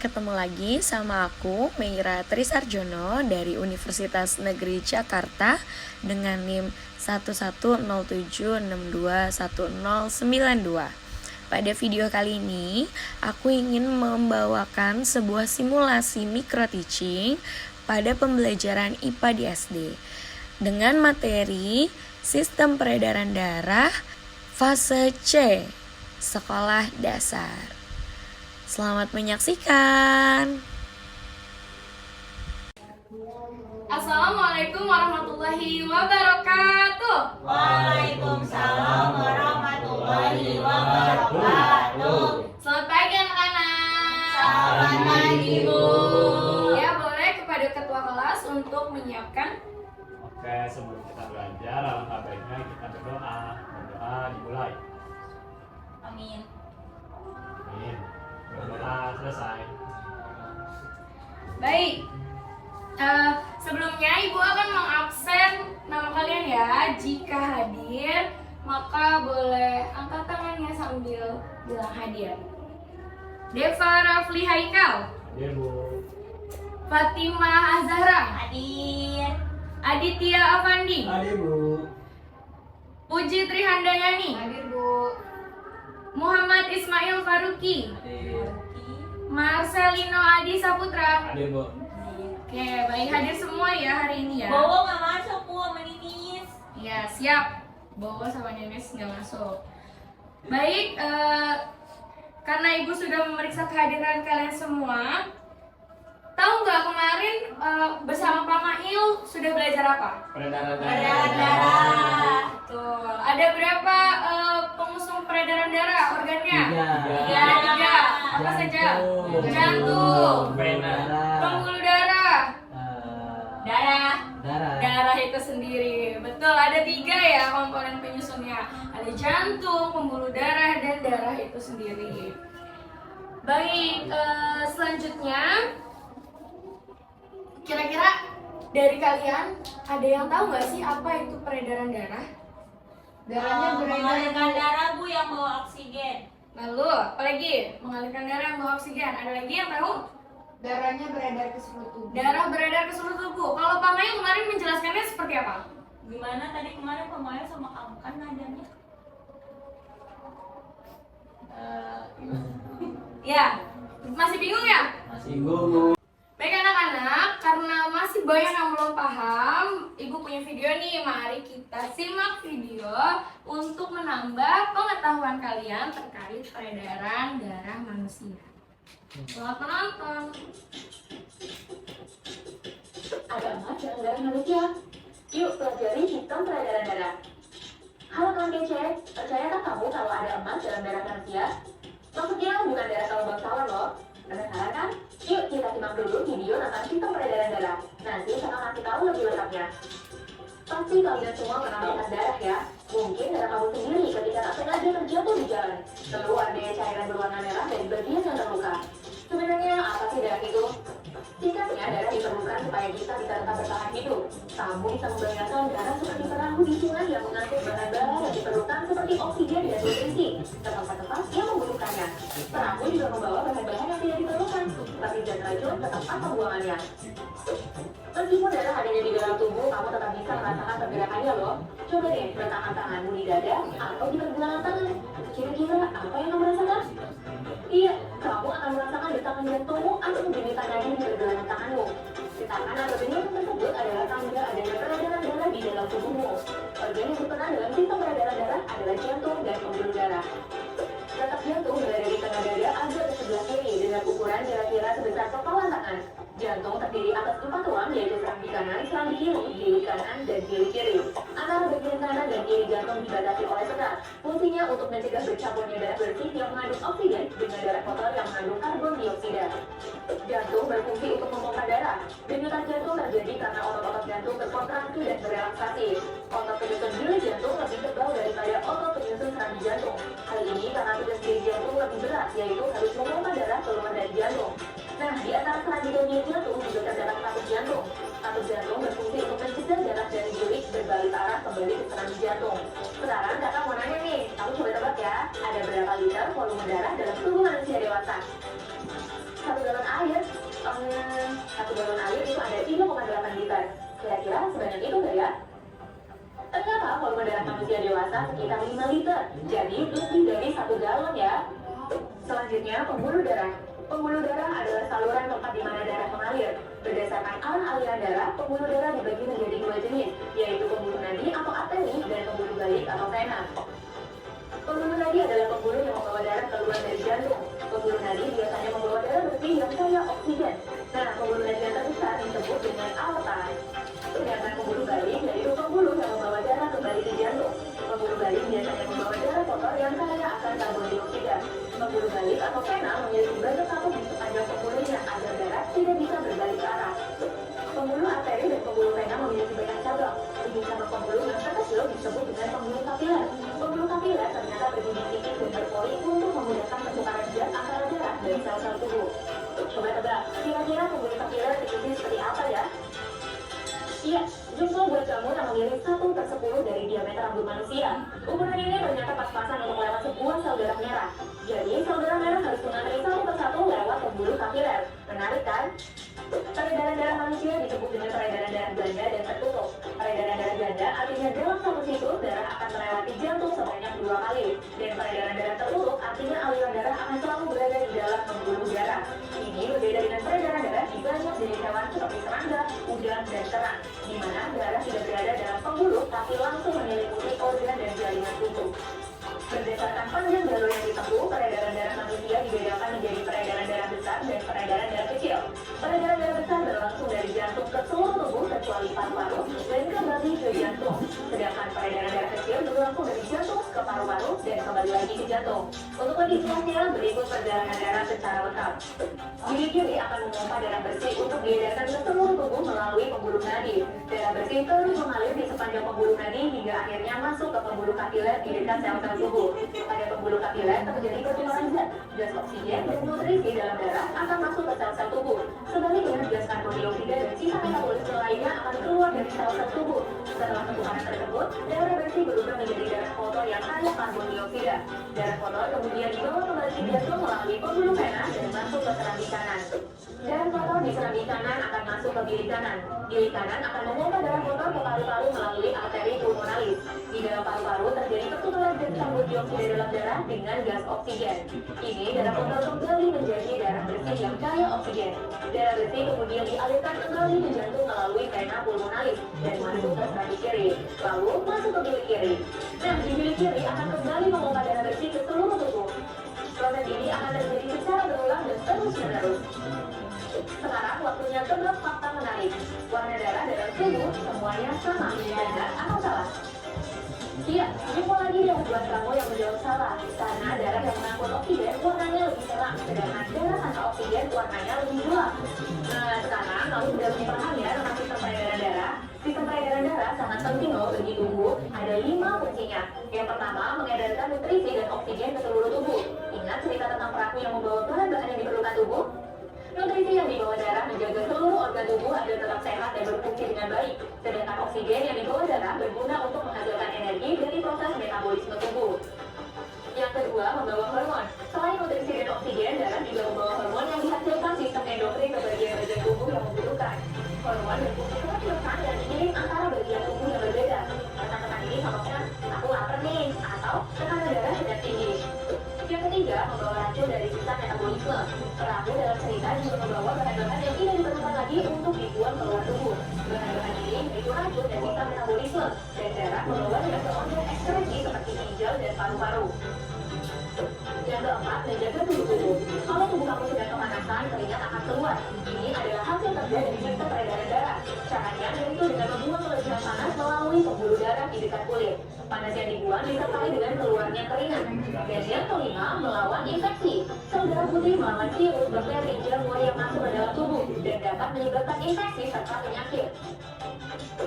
ketemu lagi sama aku, Meira Trisarjono dari Universitas Negeri Jakarta dengan NIM 1107621092. Pada video kali ini, aku ingin membawakan sebuah simulasi micro teaching pada pembelajaran IPA di SD dengan materi Sistem Peredaran Darah fase C, Sekolah Dasar. Selamat menyaksikan. Assalamualaikum warahmatullahi wabarakatuh. Waalaikumsalam warahmatullahi wabarakatuh. Selamat pagi anak-anak. Selamat pagi, Bu. Ya, boleh kepada ketua kelas untuk menyiapkan. Oke, sebelum kita belajar, alangkah baiknya kita berdoa. Berdoa dimulai. Amin. Amin. Berdoa selesai. Baik. Sebelumnya Ibu akan mengabsen nama kalian ya. Jika hadir, maka boleh angkat tangannya sambil bilang hadir. Deva Rafli Haikal, Hadir, Bu. Fatimah Azhara, Hadir. Aditya Avandi, Hadir, Bu. Puji Trihandayani, Hadir, Bu. Muhammad Ismail Faruqi, Hadir. Marcelino Adi Saputra. Hadir, Bu. Oke, baik, hadir semua ya hari ini ya. Bowo nggak masuk, Bu, sama Ninis. Ya, siap. Bowo sama Nenes nggak masuk. Baik, karena Ibu sudah memeriksa kehadiran kalian semua, tahu nggak kemarin bersama Pak Mail sudah belajar apa? Peredaran Peredaran darah. Betul. Ada berapa pengusung peredaran darah organnya? Tiga. Tiga. Apa saja? Jantung. Jantung. Vena. Pembuluh darah. Darah. Darah. Darah itu sendiri. Betul, ada tiga ya komponen penyusunnya. Ada jantung, pembuluh darah, dan darah itu sendiri. Baik, selanjutnya kira-kira dari kalian ada yang tahu nggak sih apa itu peredaran darah? Mengalirkan darah, Bu, yang bawa oksigen. Lalu, apalagi? Mengalirkan darah yang bawa oksigen. Ada lagi yang tahu? Darahnya beredar ke seluruh tubuh. Darah beredar ke seluruh tubuh. Kalau Pak Mayu kemarin menjelaskannya seperti apa? Gimana tadi kemarin pemain sama kamu kan nadanya? Ya, masih bingung ya? Masih bingung. Baik anak-anak, karena masih banyak yang belum paham, Ibu punya video nih. Mari kita simak video untuk menambah pengetahuan kalian terkait peredaran darah manusia. Selamat menonton. Ada emas dalam darah manusia. Yuk pelajari sistem peredaran darah. Halo kawan kece, percayakah kamu kalau ada emas dalam darah manusia? Maksudnya bukan darah kalau bangsawan loh. Penasaran kan? Yuk kita simak dulu video tentang sistem peredaran darah. Nanti saya kasih tahu lebih lengkapnya. Pasti kalian semua pernah melihat darah ya. Mungkin darah kamu sendiri ketika tak sengaja terjatuh di jalan. Keluar deh cairan berwarna merah dari bagian yang terluka. Sebenarnya apa sih darah itu? Singkatnya, darah diperlukan supaya kita bisa tetap bertahan hidup. Kamu bisa membayangkan darah seperti perahu di sungai yang mengangkut bahan-bahan yang diperlukan seperti oksigen dan nutrisi ke tempat-tempat yang membutuhkannya. Perahu juga membawa bahan-bahan yang tidak diperlukan seperti zat racun ke tempat pembuangannya. Meskipun darah adanya di dalam tubuh, kamu tetap bisa merasakan pergerakannya loh. Coba deh letakkan tanganmu di dada atau di pergelangan tangan. Kira-kira apa yang kamu rasakan? Iya, kamu akan merasakan detakan jantungmu atau denyutan nadi di pergelangan tanganmu. Detakan atau denyutan tersebut adalah tanda adanya peredaran darah di dalam tubuhmu. Organ yang berperan dalam sistem peredaran darah adalah jantung dan pembuluh darah. Letak jantung berada di tengah dada agak ke sebelah kiri dengan ukuran kira-kira sebesar kepalan tangan. Jantung terdiri atas 4 tulang, yaitu serambi kanan, serambi kiri, gili kanan, dan gili kiri. Antara bagian kanan dan kiri jantung dibatasi oleh sekat. Fungsinya untuk mencegah bercampurnya darah bersih yang mengandung oksigen dengan darah kotor yang mengandung karbon dioksida. Jantung berfungsi untuk memompa darah. Denyutan jantung terjadi karena otot-otot jantung berkontraksi dan berelaksasi. Otot penyusun gili jantung lebih tebal daripada otot penyusun serambi jantung. Hal ini karena tugas gili jantung lebih berat, yaitu harus memompa darah keluar dari jantung. Nah, di antara serambi dan gili jantung juga terdapat katup jantung. Katup jantung berfungsi untuk mencegah darah dari gilik berbalik arah kembali ke serambi jantung. Sekarang kakak mau nanya nih, kamu coba tebak ya, ada berapa liter volume darah dalam tubuh manusia dewasa? Satu galon air, satu galon air itu ada 3,8 liter. Kira-kira sebanyak itu nggak ya? Ternyata volume darah manusia dewasa sekitar 5 liter, jadi lebih dari 1 galon ya. Selanjutnya, pembuluh darah. Pembuluh darah adalah saluran tempat di mana darah mengalir. Berdasarkan arah aliran darah, pembuluh darah dibagi menjadi 2 jenis, yaitu pembuluh nadi atau arteri dan pembuluh balik atau vena. Pembuluh nadi adalah pembuluh yang membawa darah keluar dari jantung. Pembuluh nadi biasanya membawa darah bersih yang kaya oksigen. Nah, pembuluh nadi yang terbesar disebut dengan aorta. Sedangkan pembuluh balik yaitu pembuluh yang membawa darah kembali ke jantung. Pembuluh balik biasanya membawa darah kotor yang kaya akan karbon dioksida. Pembuluh balik atau vena memiliki banyak satu di sepanjang pembuluhnya agar darah tidak bisa berbalik arah. Pembuluh arteri dan pembuluh vena memiliki banyak cabang. Ujung cabang pembuluh yang terkecil disebut dengan pembuluh kapiler. Pembuluh kapiler ternyata berdinding tipis dan berpori untuk memudahkan pertukaran zat antara darah dari sel-sel tubuh. Coba tebak, kira-kira pembuluh kapiler tipis seperti apa ya? Iya, jumlah buat kamu tak memilih 1/10 dari diameter rambut manusia. Ukuran ini ternyata pas-pasan untuk lewat sebuah sel darah merah. Jadi, sel darah merah harus mengantri 1/1 lewat pembuluh kapiler. Menarik kan? Peredaran darah manusia disebut dengan peredaran darah ganda dan tertutup. Peredaran darah ganda artinya dalam satu siklus darah akan melewati jantung sebanyak 2 kali. Dan peredaran darah tertutup artinya aliran darah akan selalu berada di dalam pembuluh darah. Ini berbeda dengan peredaran darah di banyak jenis hewan seperti serangga, udang, dan ternak, di mana darah tidak berada dalam pembuluh tapi langsung menyelimuti organ dan jaringan tubuh. Berdasarkan panjang jalur yang ditempuh, peredaran darah manusia dibedakan menjadi peredaran darah besar dan peredaran darah kecil. Peredaran darah besar berlangsung dari jantung ke seluruh tubuh kecuali paru-paru dan kembali ke jantung. Sedangkan peredaran darah kecil berlangsung dari jantung ke paru-paru dan kembali lagi ke jantung. Untuk lebih jelasnya, berikut perjalanan darah secara lengkap. Gigi kiri akan memompa darah bersih untuk diedarkan ke seluruh tubuh melalui pembuluh nadi. Darah bersih terus mengalir di sepanjang pembuluh nadi hingga akhirnya masuk ke pembuluh kapiler di dekat sel-sel tubuh. Pada pembuluh kapiler terjadi pertukaran zat, gas oksigen dan nutrisi dalam darah akan masuk ke sel-sel tubuh. Sebaliknya, gas karbon dioksida dan sisa metabolisme lainnya akan keluar dari sel-sel tubuh. Setelah pertukaran tersebut, darah bersih berubah menjadi darah kotor yang kaya karbon dioksida. Darah kotor kemudian dibawa kembali ke jantung melalui pembuluh vena dan masuk ke serambi kanan. Darah kotor di serambi kanan akan masuk ke bilik kanan. Bilik kanan akan memompa darah kotor ke paru-paru melalui arteri pulmonalis. Di dalam paru-paru terjadi pertukaran zat karbon dioksida dalam darah dengan gas oksigen. Ini darah kotor kembali menjadi darah bersih yang kaya oksigen. Darah bersih kemudian dialirkan kembali ke jantung melalui vena pulmonalis dan masuk ke serambi kiri, lalu masuk ke bilik kiri. Nah, di bilik kiri akan kembali memompa darah bersih ke seluruh tubuh. Proses ini akan terjadi secara berulang dan terus-menerus. Sekarang waktunya tebak fakta menarik. Warna darah dalam tubuh semuanya sama, benar atau salah? Iya, jumpa lagi deh buat kamu yang menjawab salah. Karena darah yang mengangkut oksigen warnanya lebih terang, sedangkan darah tanpa oksigen warnanya lebih gelap. Nah, sekarang kamu sudah lebih paham ya tentang sistem peredaran darah. Sistem peredaran darah sangat penting loh bagi tubuh. Ada 5 fungsinya. Yang pertama, mengedarkan nutrisi dan oksigen ke seluruh tubuh. Ingat cerita tentang perahu yang membawa bahan-bahan yang diperlukan tubuh? Nutrisi yang dibawa darah menjaga seluruh organ tubuh agar tetap sehat dan berfungsi dengan baik. Sedangkan oksigen yang dibawa darah berguna untuk menghasilkan energi dari proses metabolisme tubuh. Yang kedua, membawa hormon. Selain nutrisi dan oksigen, darah juga membawa hormon yang dihasilkan sistem endokrin ke bagian-bagian tubuh yang membutuhkan. Hormon berfungsi menekan dan mengirim antara bagian tubuh yang berbeda. Tekan-tekan ini contohnya, aku lapar nih, atau tekanan darah sedang tinggi. Yang ketiga, membawa racun dari sistem metabolisme. Perahu dalam cerita juga membawa bahan-bahan yang tidak diperlukan lagi untuk dibuang keluar tubuh. Bahan-bahan ini yaitu racun dan sistem metabolisme, dan darah membawa ke organ ekskresi seperti ginjal dan paru-paru. Yang keempat, menjaga suhu tubuh. Kalau tubuh kamu sedang kepanasan, keringat akan keluar. Ini adalah hasil kerja dari sistem peredaran darah. Caranya yaitu dengan membuang kelebihan panas melalui pembuluh darah di dekat kulit. Panas yang dibuang disertai dengan keluarnya keringat. Dan yang kelima, melawan infeksi. Sel darah putih melawan virus, bakteri, jamur yang masuk ke dalam tubuh dan dapat menyebabkan infeksi serta penyakit.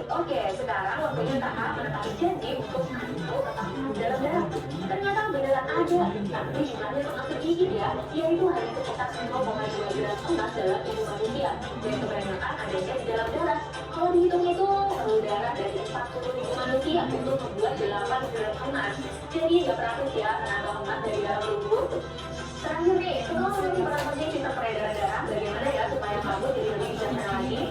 Oke, sekarang waktunya tahap menetapkan janji untuk masuk tetap dalam darah. Ternyata beneran ada, tapi jumlahnya sangat sedikit ya, yaitu hanya sekitar 0,2 gram emas dalam tubuh manusia. Dan kebanyakan adanya di dalam darah. Kalau dihitung-hitung, perlu darah dari 40.000 manusia untuk membuat 8 gram emas. Jadi nggak praktis ya menambah emas dari dalam tubuh. Terakhir nih, setelah mengerti peran penting sistem peredaran darah, bagaimana ya supaya kamu jadi lebih bijaksana lagi?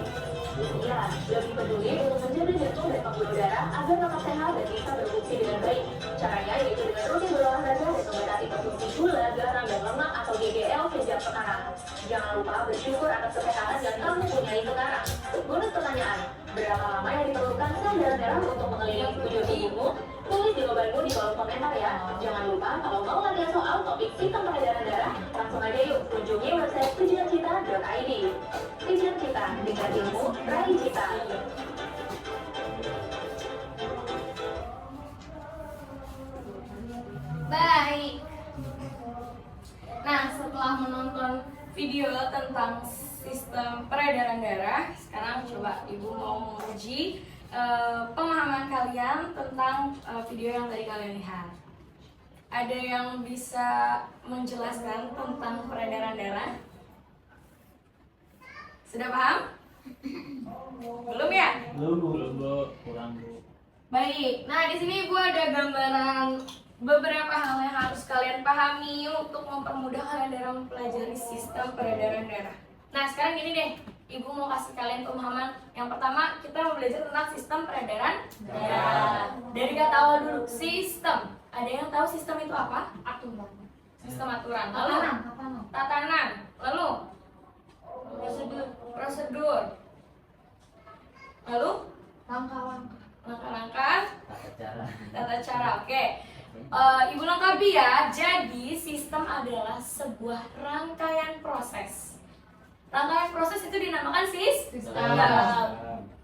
Ya, lebih peduli untuk menjaga jantung dan pembuluh darah agar tetap sehat dan bisa berfungsi dengan baik. Caranya yaitu dengan rutin berolahraga dan membatasi konsumsi gula, garam, dan lemak atau GGL sejak sekarang. Jangan lupa bersyukur atas kesehatan yang kamu punyai sekarang. Bonus pertanyaan, berapa lama yang diperlukan sel darah untuk mengelilingi tujuh tubuhmu? Tulis jawabanmu di kolom komentar ya. Jangan lupa kalau mau latihan soal topik sistem peredaran darah, langsung aja yuk kunjungi website tujuancita.id. Tujuan Cita, tingkat ilmu, raih cita. Baik. Nah, setelah menonton video tentang sistem peredaran darah, sekarang coba Ibu mau menguji pemahaman kalian tentang video yang tadi kalian lihat. Ada yang bisa menjelaskan tentang peredaran darah? Sudah paham? Belum ya? Belum, Bu. Belum Bu, kurang Bu. Baik. Nah, di sini Ibu ada gambaran beberapa hal yang harus kalian pahami untuk mempermudah kalian dalam mempelajari sistem peredaran darah. Nah, sekarang gini deh. Ibu mau kasih kalian pemahaman. Yang pertama, kita mau belajar tentang sistem peredaran darah. Dari kata awal dulu, sistem. Ada yang tahu sistem itu apa? Aturan. Sistem aturan. Lalu Tatanan. tatanan. Lalu prosedur. Lalu Langkah-langkah. langkah-langkah, Tata cara. tata cara. Oke. Ibu lengkapi ya. Jadi sistem adalah sebuah rangkaian proses. Rangkaian proses itu dinamakan sistem.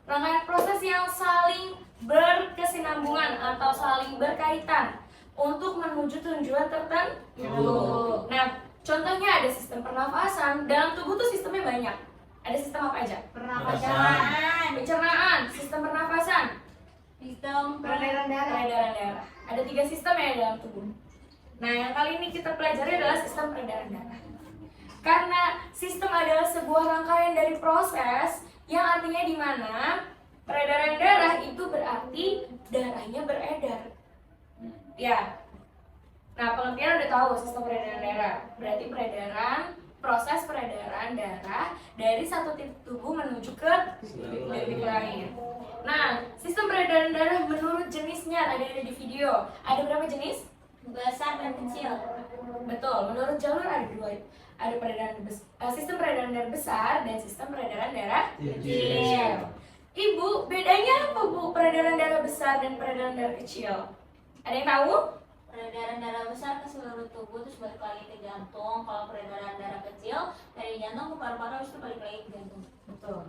Rangkaian proses yang saling berkesinambungan atau saling berkaitan untuk menuju tujuan tertentu. Nah, contohnya ada sistem pernafasan. Dalam tubuh tuh sistemnya banyak. Ada sistem apa aja? Pencernaan, sistem pernafasan, Sistem Peredaran darah. peredaran darah. Ada 3 sistem ya dalam tubuh. Nah, yang kali ini kita pelajari adalah sistem peredaran darah. Karena sistem adalah sebuah rangkaian dari proses yang artinya di mana peredaran darah itu berarti darahnya beredar. Ya. Nah, pengertian udah tahu sistem peredaran darah. Berarti proses peredaran darah dari satu titik tubuh menuju ke titik lain. Nah, sistem peredaran darah menurut jenisnya ada di video. Ada berapa jenis? besar dan kecil. Betul, menurut jalur ada 2. Ada sistem peredaran darah besar dan sistem peredaran darah kecil. Ibu, bedanya apa Bu peredaran darah besar dan peredaran darah kecil? Ada yang tahu? Peredaran darah besar ke seluruh tubuh terus balik lagi ke jantung. Kalau peredaran darah kecil dari jantung ke paru-paru habis itu balik lagi ke jantung. Betul.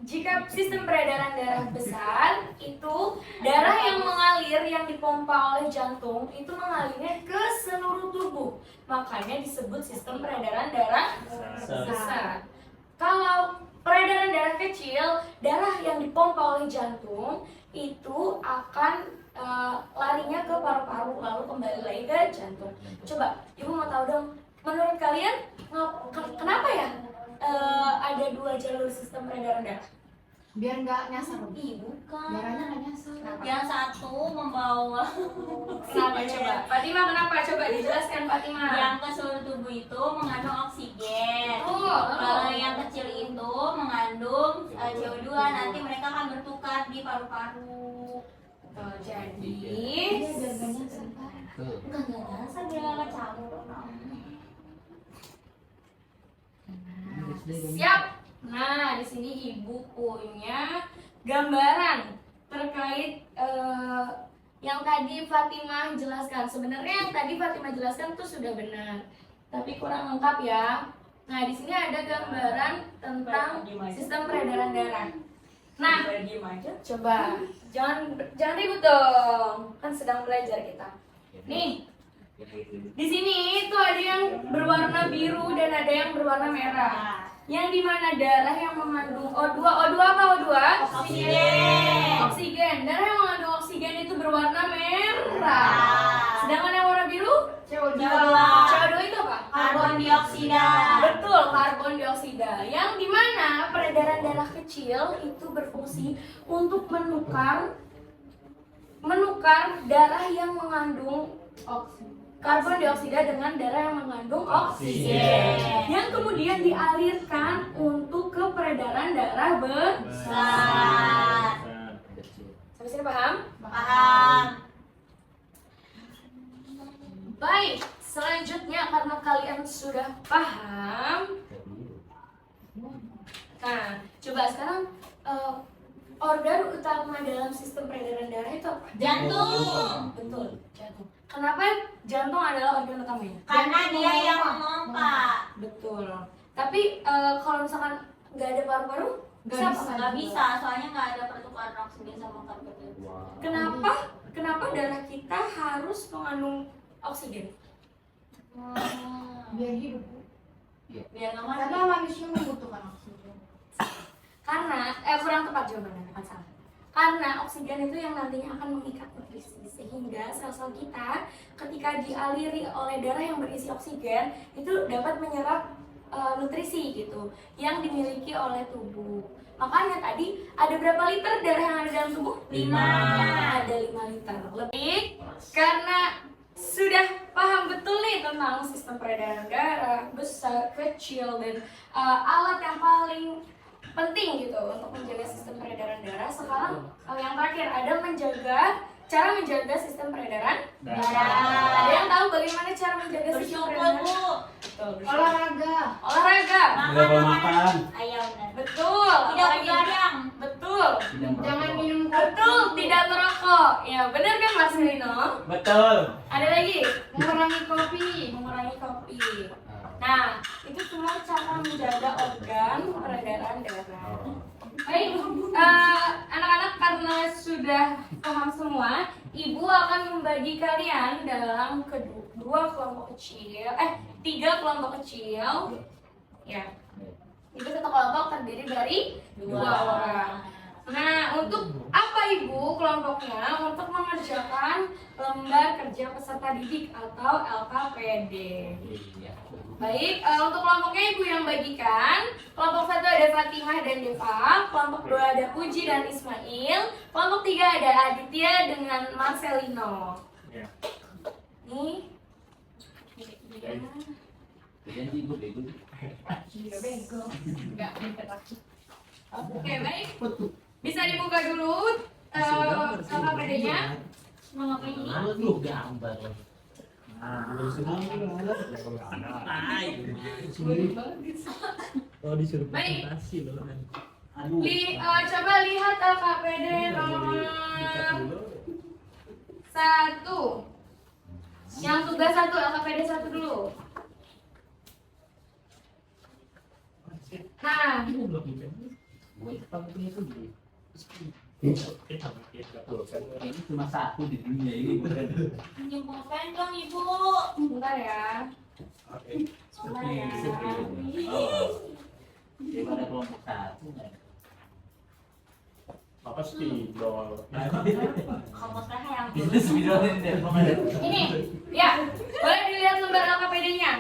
Jika sistem peredaran darah besar itu darah yang mengalir yang dipompa oleh jantung itu mengalirnya ke seluruh tubuh, makanya disebut sistem peredaran darah besar. Kalau peredaran darah kecil, darah yang dipompa oleh jantung itu akan larinya ke paru-paru lalu kembali lagi ke jantung. Coba Ibu mau tahu dong, menurut kalian kenapa ya ada 2 jalur sistem peredaran darah? Biar nggak nyasar. Bukan. Darahnya nggak nyasar. Yang satu membawa Kenapa coba? Fatima kenapa? Coba dijelaskan Fatima. yang ke seluruh tubuh itu mengandung oksigen. Kalau yang kecil itu mengandung CO2. Nanti mereka akan bertukar di paru-paru. Jadi Iya, biar nggak nyasar. Enggak nyasar, dia nggak campur. siap. Nah, di sini Ibu punya gambaran terkait yang tadi Fatimah jelaskan. Sebenarnya yang tadi Fatimah jelaskan itu sudah benar, tapi kurang lengkap ya. Nah, di sini ada gambaran tentang sistem peredaran darah. Nah, coba jangan ribut dong, kan sedang belajar kita. Nih, di sini itu ada yang berwarna biru dan ada yang berwarna merah. Yang dimana darah yang mengandung O2 apa O2? Oksigen. Darah yang mengandung oksigen itu berwarna merah. Sedangkan yang warna biru? CO2. CO2 itu apa? Karbon dioksida. Betul, karbon dioksida. Yang dimana peredaran darah kecil itu berfungsi untuk menukar darah yang mengandung karbon dioksida dengan darah yang mengandung oksigen yang kemudian dialirkan untuk ke peredaran darah Besar. Sampai sini paham? Paham. Baik, selanjutnya karena kalian sudah paham, nah coba sekarang organ utama dalam sistem peredaran darah itu apa? Jantung. Betul, jantung. Kenapa jantung adalah organ utamanya? Karena dia yang memompa. Betul. Tapi kalau misalkan nggak ada paru-paru, Nggak bisa, soalnya nggak ada pertukaran oksigen sama karbon dioksida. Kenapa darah kita harus mengandung oksigen? Biar hidup. Biar nggak mati. Karena manusia membutuhkan oksigen. Karena kurang tepat jawabannya, tepat salah. Karena oksigen itu yang nantinya akan mengikat nutrisi, sehingga sel-sel kita ketika dialiri oleh darah yang berisi oksigen itu dapat menyerap nutrisi gitu yang dimiliki oleh tubuh. Makanya tadi ada berapa liter darah yang ada dalam tubuh? 5. Ada 5 liter lebih. Karena sudah paham betul nih tentang sistem peredaran darah, besar, kecil, dan alat yang paling penting gitu untuk menjaga sistem peredaran darah. Sekarang yang terakhir ada cara menjaga sistem peredaran darah. Ada yang tahu bagaimana cara menjaga sistem Bersyukur, peredaran Bu. darah? Betul, bersyukur. Olahraga. Makan. Ayam benar. Betul. Tidak Apalagi? begadang. Betul. Jangan minum kopi. Betul, tidak merokok. Ya, benar kan Marcelino? Betul. Ada lagi? Mengurangi kopi. Mengurangi kopi. Nah, itu semua cara menjaga organ peredaran darah. Baik, anak-anak karena sudah paham semua, Ibu akan membagi kalian dalam tiga kelompok kecil. Ya, itu satu kelompok terdiri dari 2 orang. Nah, untuk apa Ibu kelompoknya? Untuk mengerjakan lembar kerja peserta didik atau LKPD. Baik, untuk kelompoknya Ibu yang bagikan. Kelompok 1 ada Fatimah dan Deva, kelompok 2 ada Puji dan Ismail, kelompok 3 ada Aditya dengan Marcelino. Ya. Nih. Oke, baik. Bisa dibuka dulu LKPD-nya. Mau ngapain ini? Oh, disuruh Baik. presentasi loh kan. Coba lihat LKPD nomor 1. Yang tugas 1, LKPD 1 dulu. Nah, Ini cuma satu di dunia ini. Pinjam pulpen dong, Ibu. bentar ya. Bentar ya. Daripada kelompok satu. Apa spidol? Kamu saya yang Itu spidolin deh. Ini, ya, boleh dilihat lembar LKPD-nya.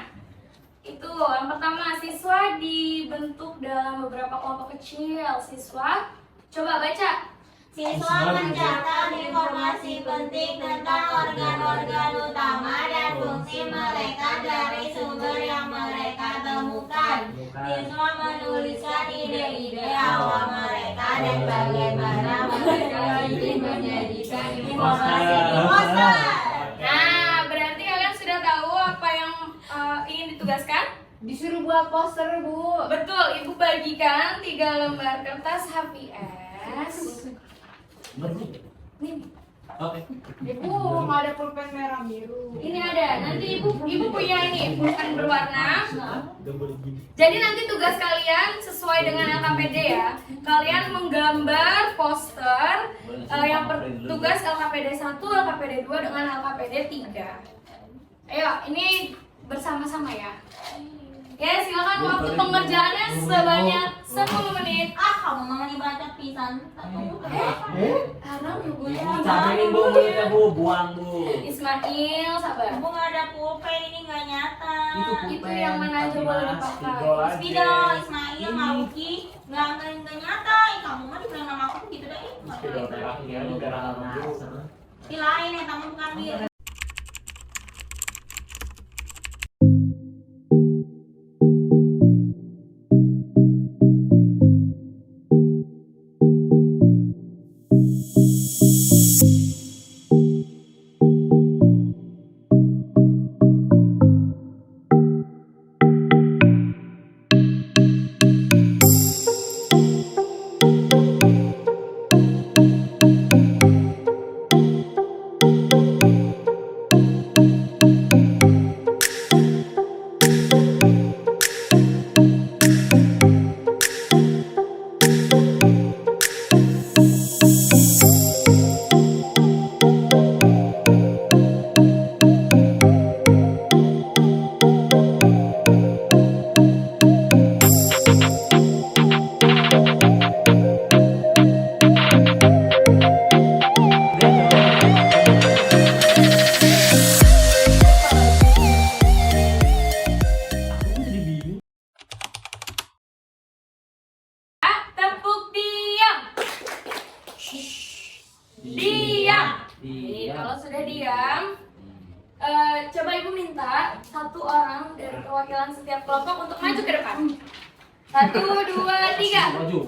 Itu, yang pertama, siswa dibentuk dalam beberapa kelompok kecil. Siswa, coba baca. Siswa mencatat informasi penting tentang organ-organ utama dan fungsi mereka dari sumber yang mereka temukan. Siswa menuliskan ide-ide awal mereka dan bagaimana mereka ingin menjadikan informasi di poster. Nah, berarti kalian sudah tahu apa yang ingin ditugaskan? Disuruh buat poster, Bu. Betul, Ibu bagikan 3 lembar kertas HPS. Nih, Oke. Ibu, nggak ada pulpen merah biru. ini ada. Nanti Ibu punya ini pulpen berwarna. Jadi nanti tugas kalian sesuai dengan LKPD ya. Kalian menggambar poster yang tugas LKPD 1, LKPD 2 dengan LKPD 3. Ayo, ini bersama-sama ya. Ya, silakan waktu pengerjaannya sebanyak 10 menit. Kamu mama dibaca pisan. Haram Ibu ya. Cabein Bu, mulutnya Bu, buang Bu. Ismail, sabar. Ibu nggak ada pulpen, ini nggak nyata. Itu yang mana aja boleh dipakai. Spidol, Ismail, Maluki, nggak nyata. Kamu mah dibilang nama aku gitu deh. Spidol merah ya, merah biru. Di lain ya, tamu bukan biru. Diam. Diam. Kalau sudah diam, coba ibu minta satu orang dari perwakilan setiap kelompok untuk maju ke depan. 1, 2, 3. Maju.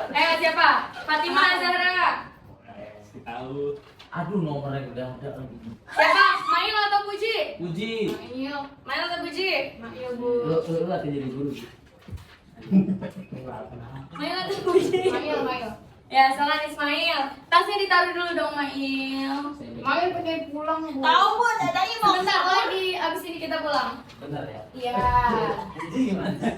Ayo siapa? Fatimah Zahra. Tahu. Aduh, nomornya udah ada. Siapa? Mail atau Puji? Uji. Mail atau Puji? Lu akan jadi guru. Mail atau Puji? Mail. Ya, salah Ismail. Tasnya ditaruh dulu dong, Mail. Mail pengen pulang, Bu. Tahu Bu, dadanya mau Sebentar lagi, abis ini kita pulang. Benar ya? Iya. Uji gimana?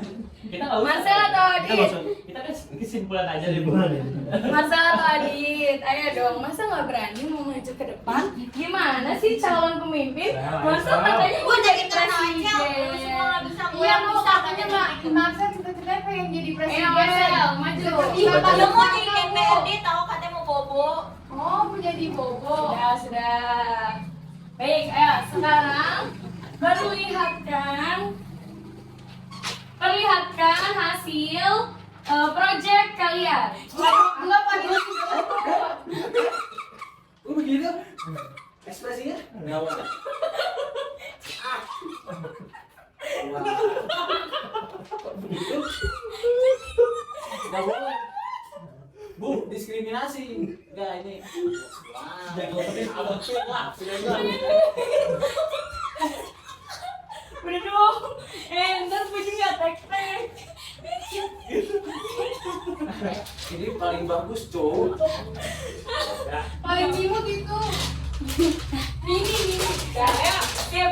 Kita nggak usah. Marcel atau Kita Adit? nggak usah. Kita kan kesimpulan aja liburan ini. Marcel atau Adit? Ayo dong, masa nggak berani mau maju ke depan? Gimana sih calon pemimpin? Marcel katanya Bu jadi presiden. aja. Lu semua nggak bisa. Bu Iya, yang Bu, bisa katanya Mbak Marcel cita-citanya pengen jadi presiden. Ayo Marcel, maju. Iya, Dia mau jadi DPRD tahu katanya mau bobo. Oh, mau jadi bobo. Sudah. Baik, ayo sekarang perlihatkan hasil project kalian. Belum lagi. Begitu. Ekspresinya? Nggak mau. Nggak boleh. Bu, diskriminasi. Enggak ini. Udah dong. Ntar Puji nggak tek-tek. Ini paling bagus, cowok. Paling imut itu. Ini. Ya, sip.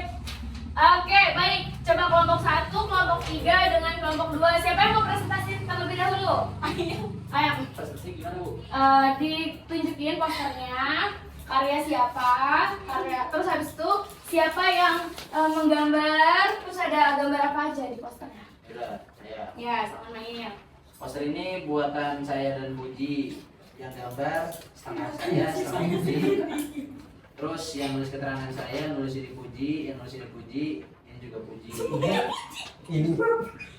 Oke, baik. Coba kelompok 1, kelompok 3 dengan kelompok 2. Siapa yang mau presentasi terlebih dahulu? Ayo. Presentasi gimana, Bu? Ditunjukin posternya, karya siapa, terus habis itu siapa yang menggambar, terus ada gambar apa aja di posternya. Udah, saya. Ya, sama main. Poster ini buatan saya dan Puji. Yang gambar setengah saya, setengah Puji. Terus yang nulis keterangan saya, nulis ini Puji, yang nulis ini Puji, ini juga Puji.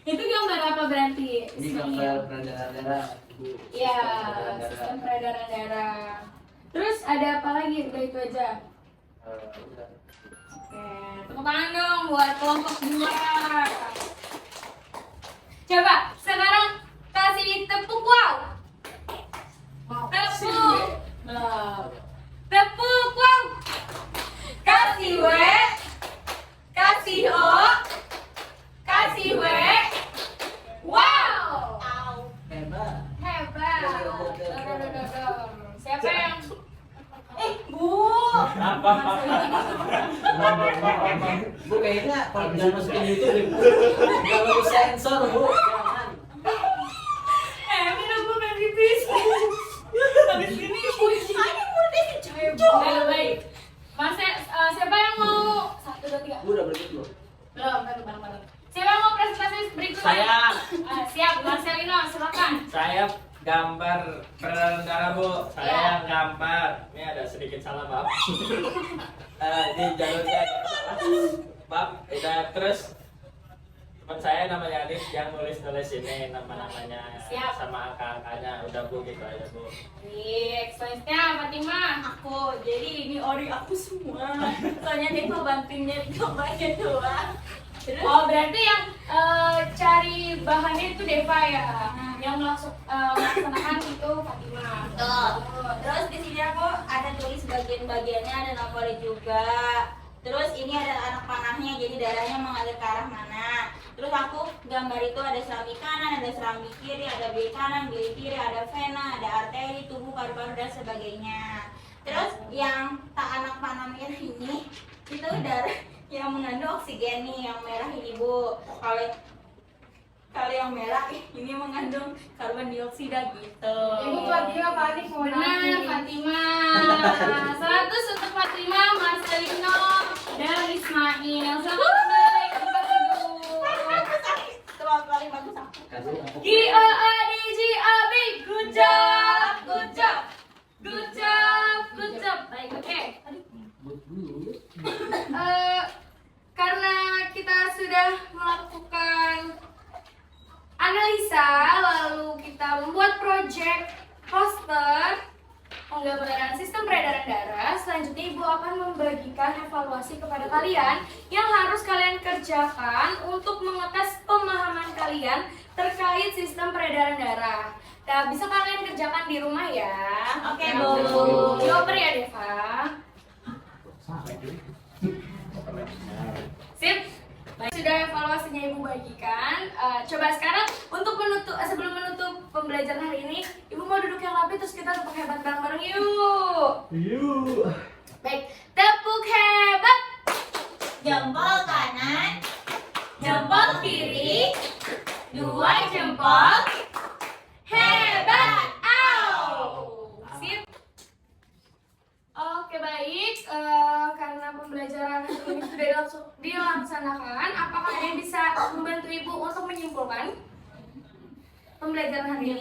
Itu gambar apa berarti? Ini gambar peredaran darah. Bu. Iya, Peredaran darah. sistem peredaran darah. Terus ada apa lagi? Udah itu aja. Udah. Oke, tepuk tangan dong buat kelompok 2. Coba sekarang kasih tepuk wow. Tepuk. Tepuk wow. Kasih W. Kasih O. Kasih W. Wow. Hebat. Hebat. Siapa yang Bu kayaknya kalau jangan masukin YouTube deh, Bu. Kalau di sensor, Bu. Jangan. Ini aku pengen pipis. Habis ini Puji. Baik. Mas, siapa yang mau 1, 2, 3? Bu udah berikut, Bu. Belum, bareng. Siapa yang mau presentasi berikutnya? Saya. Siap, Marcelino, silakan. Saya gambar peredaran darah, Bu. Saya Ya. yang gambar. Ini ada sedikit salah, maaf. Ini jalurnya agak salah. Maaf. Udah, terus teman saya namanya Adit yang nulis ini nama-namanya Siap. sama angka-angkanya. Udah, Bu, gitu aja, Bu. Baik, selanjutnya Fatimah. Aku, jadi ini ori aku semua. Soalnya dia mau bantuin nyari gambarnya doang. Terus Oh, berarti yang cari bahannya itu Deva ya. Yang melaksanakan itu Fatimah. Tuh. Terus di sini aku ada tulis bagian-bagiannya, ada nomornya juga. Terus ini ada anak panahnya, jadi darahnya mengalir ke arah mana. Terus aku gambar itu ada serambi kanan, ada serambi kiri, ada bili kanan, bili kiri, ada vena, ada arteri, tubuh, paru-paru dan sebagainya. Terus yang tak anak panah merah ini itu darah yang mengandung oksigen nih, yang merah ini Bu. Kalau yang merah ini mengandung karbon dioksida gitu. Ibu Fatimah panik mau Benar, nangis. Fatimah. 100 untuk Fatimah, Marcelino, dan Ismail. Selamat baik, Terlalu paling bagus aku. GOADGAB, good job, good job, good job, good job. Baik, oke. Karena kita sudah melakukan analisa, lalu kita membuat project poster penggambaran pembelajaran sistem peredaran darah, selanjutnya Ibu akan membagikan evaluasi kepada kalian yang harus kalian kerjakan untuk mengetes pemahaman kalian terkait sistem peredaran darah. Nah, bisa kalian kerjakan di rumah ya. Oke, Bu. Dioper ya, Deva. Sip. Baik, sudah evaluasinya Ibu bagikan. Coba sekarang untuk sebelum menutup pembelajaran hari ini, Ibu mau duduk yang rapi terus kita tepuk hebat bareng-bareng yuk. Yuk. Baik, tepuk hebat. Jempol kanan, Jempol kiri, dua jempol. Hebat. Au. Sip. Oke, baik. Karena pembelajaran ini sudah dilaksanakan, apakah kalian bisa membantu Ibu untuk menyimpulkan pembelajaran hari ini?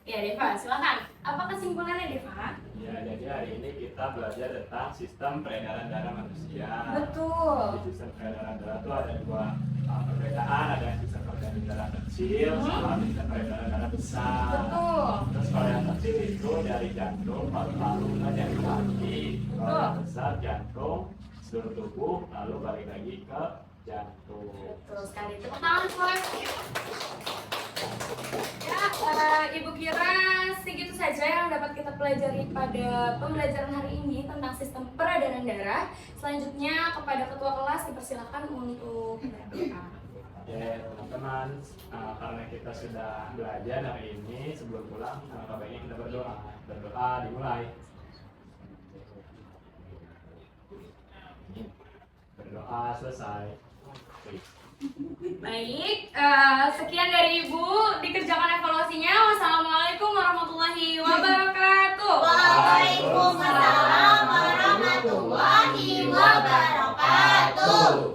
Ya, Deva, silakan. Apa kesimpulannya, Deva? Ya, jadi hari ini kita belajar tentang sistem peredaran darah manusia. Betul. Di sistem peredaran darah itu ada dua perbedaan, ada yang sistem peredaran darah kecil sama sistem peredaran darah besar. Betul. Terus kalau yang kecil itu dari jantung, paru-paru, dari kaki. Kalau yang besar jantung, seluruh tubuh, lalu balik lagi ke jantung. Betul sekali. Tepuk tangan, Coach. Ya, Ibu kira segitu saja yang dapat kita pelajari pada pembelajaran hari ini tentang sistem peredaran darah. Selanjutnya kepada ketua kelas dipersilakan untuk berdoa. Oke, teman-teman, karena kita sudah belajar hari ini, sebelum pulang, baiknya kita berdoa. Berdoa dimulai. Berdoa selesai. Baik, sekian dari Ibu, dikerjakan evaluasinya. Wassalamualaikum warahmatullahi wabarakatuh. Waalaikumsalam warahmatullahi wabarakatuh.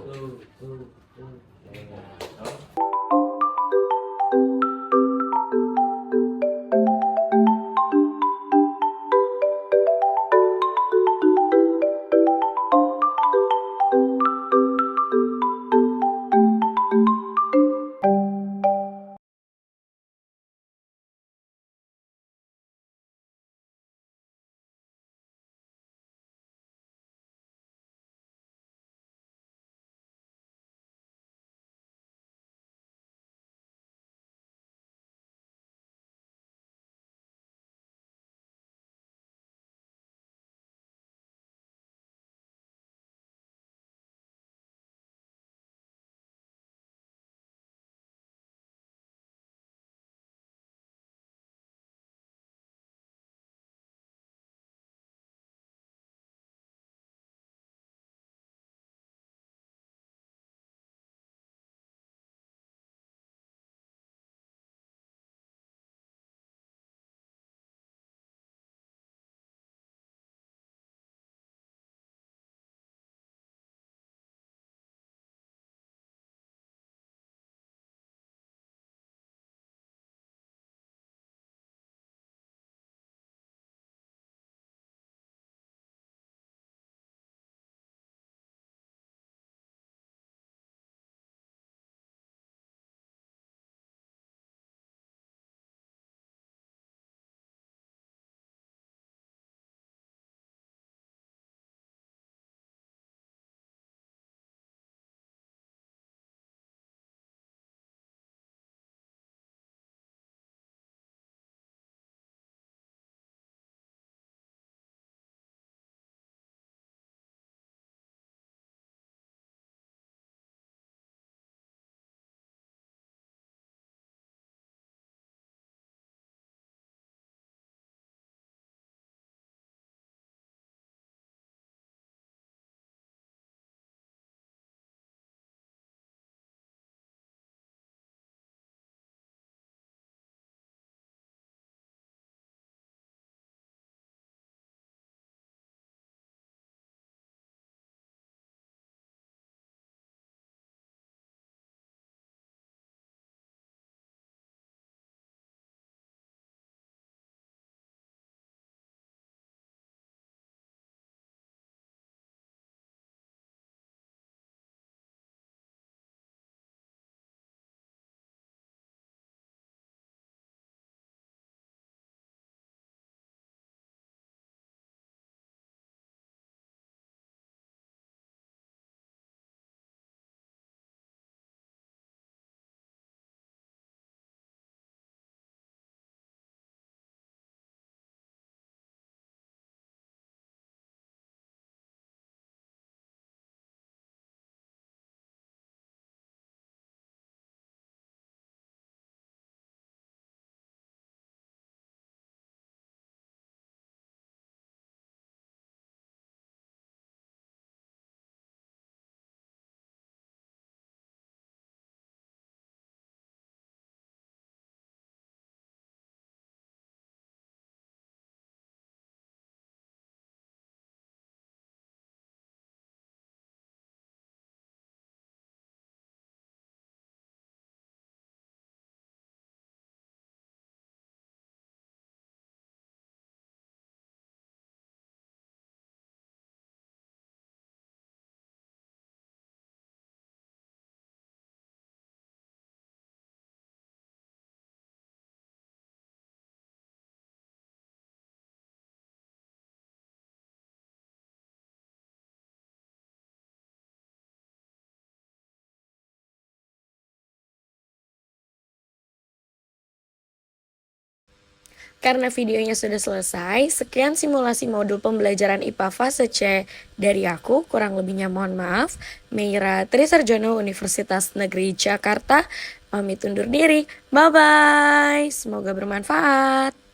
Karena videonya sudah selesai, sekian simulasi modul pembelajaran IPA fase C dari aku. Kurang lebihnya mohon maaf. Meira Trisarjono, Universitas Negeri Jakarta, pamit undur diri. Bye-bye. Semoga bermanfaat.